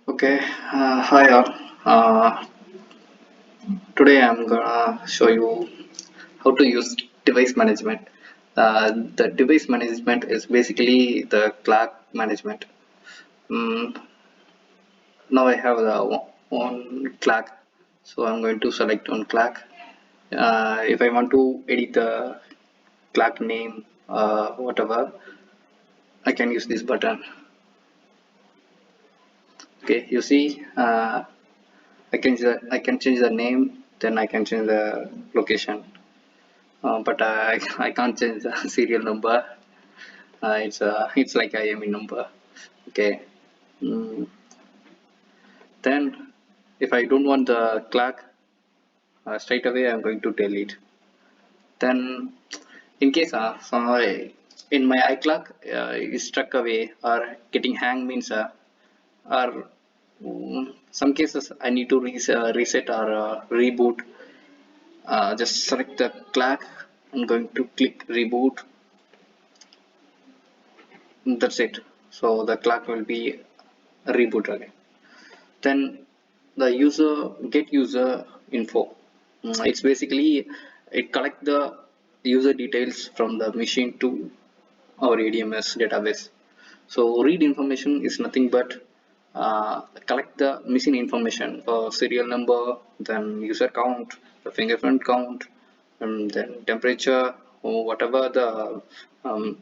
Okay, hi all. Today I'm gonna show you how to use device management. The device management is basically the clock management. Mm, Now I have the one clock, so I'm going to select one clock. If I want to edit the clock name, whatever, I can use this button. Okay, you see, I can change the name, then I can change the location. But I can't change the serial number. It's like IME number. Okay. Mm, then if I don't want the clock, straight away I'm going to delete. Then in case in my iClock is stuck away or getting hang means or some cases I need to reset or reboot. Just select the clock. I'm going to click reboot. That's it. So the clock will be reboot again. Then the get user info. It's basically it collect the user details from the machine to our ADMS database. So read information is nothing but collect the missing information, serial number, then user count, the fingerprint count, and then temperature, or whatever the um,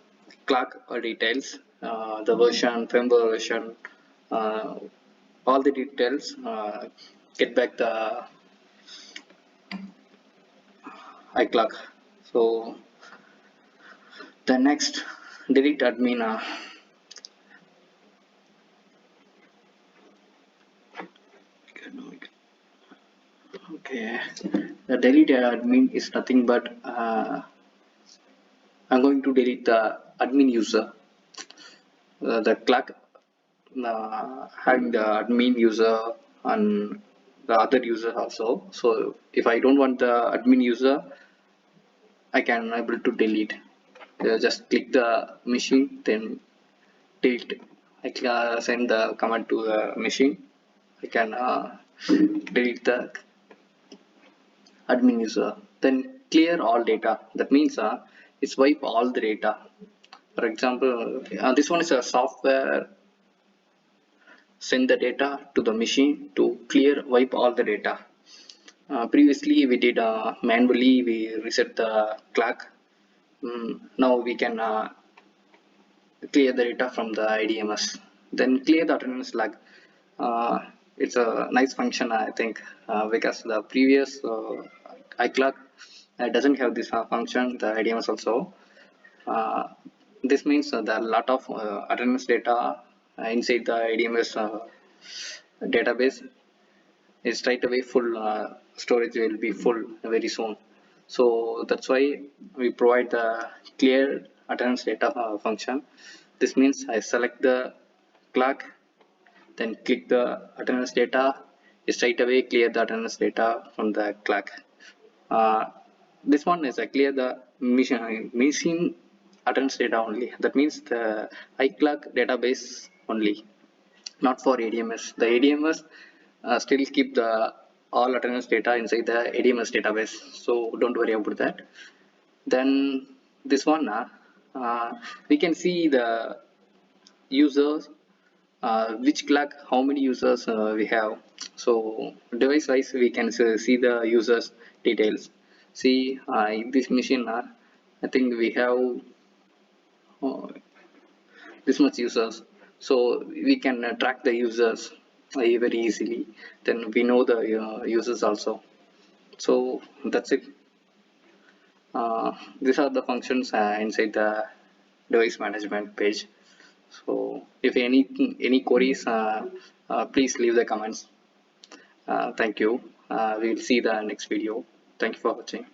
clock details, the version, firmware version, uh, all the details. Get back the iClock. So the next delete admin. Okay, the delete admin is nothing but I'm going to delete the admin user. The clock having the admin user and the other user also. So if I don't want the admin user, I can able to delete. Just click the machine, then delete. I can send the command to the machine. I can delete the admin user. Then clear all data. That means it's wipe all the data. For example, this one is a software send the data to the machine to clear wipe all the data. Previously we did manually we reset the clock. Now we can clear the data from the ADMS. Then clear the attendance lag. Uh, it's a nice function I think because the previous iClock doesn't have this function, the ADMS also. Uh, this means there are a lot of attendance data inside the ADMS database is straight away full. Storage will be full very soon. So that's why we provide the clear attendance data function. This means I select the clock, then click the attendance data. It straight away clear the attendance data from the clock. uh, this one is a clear the machine attendance data only. That means the iClock database only, not for ADMS. The ADMS still keep the all attendance data inside the ADMS database, so don't worry about that. Then this one we can see the users, which clock how many users we have. So device wise we can see the users details. See in this machine I think we have uh, this much users, so we can track the users very easily. Then we know the users also. So that's it. These are the functions inside the device management page. So if any queries, please leave the comments. Thank you. We'll see the next video. Thank you for watching.